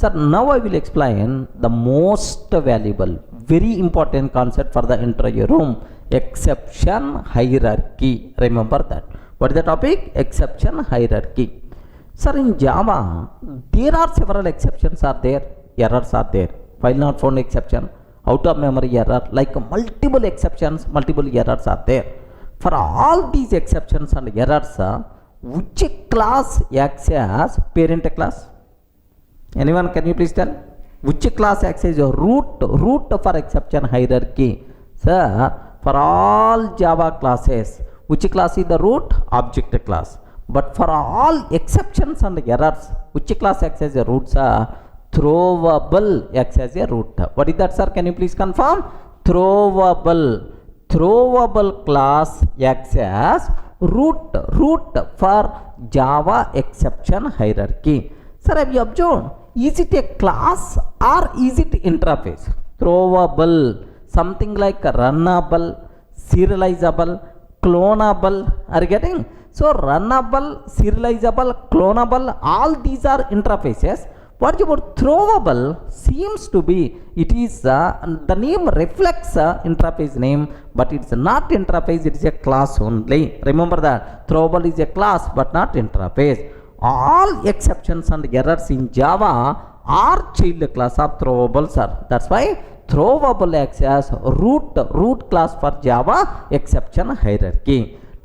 Sir, now I will explain the most valuable, very important concept for the entire room, exception hierarchy. Remember that. What is the topic? Exception hierarchy. Sir, in Java, there are several exceptions are there, errors are there. File not found exception, out of memory error, like multiple exceptions, multiple errors are there. For all these exceptions and errors, which class acts as parent class? Anyone, can you please tell? Which class acts as a root for exception hierarchy? Sir, for all Java classes, which class is the root? Object class. But for all exceptions and errors, which class acts as a root, sir? Throwable acts as a root. What is that, sir? Can you please confirm? Throwable class acts as root for Java exception hierarchy. Sir, have you observed? Is it a class or is it interface? Throwable, something like runnable, serializable, clonable. Are you getting? So runnable, serializable, clonable, all these are interfaces. What about throwable? Seems to be, it is the name reflects interface name, but it's not interface, it is a class only. Remember that throwable is a class but not interface. All exceptions and errors in Java are child class of throwable, sir. That's why throwable acts as root class for Java exception hierarchy.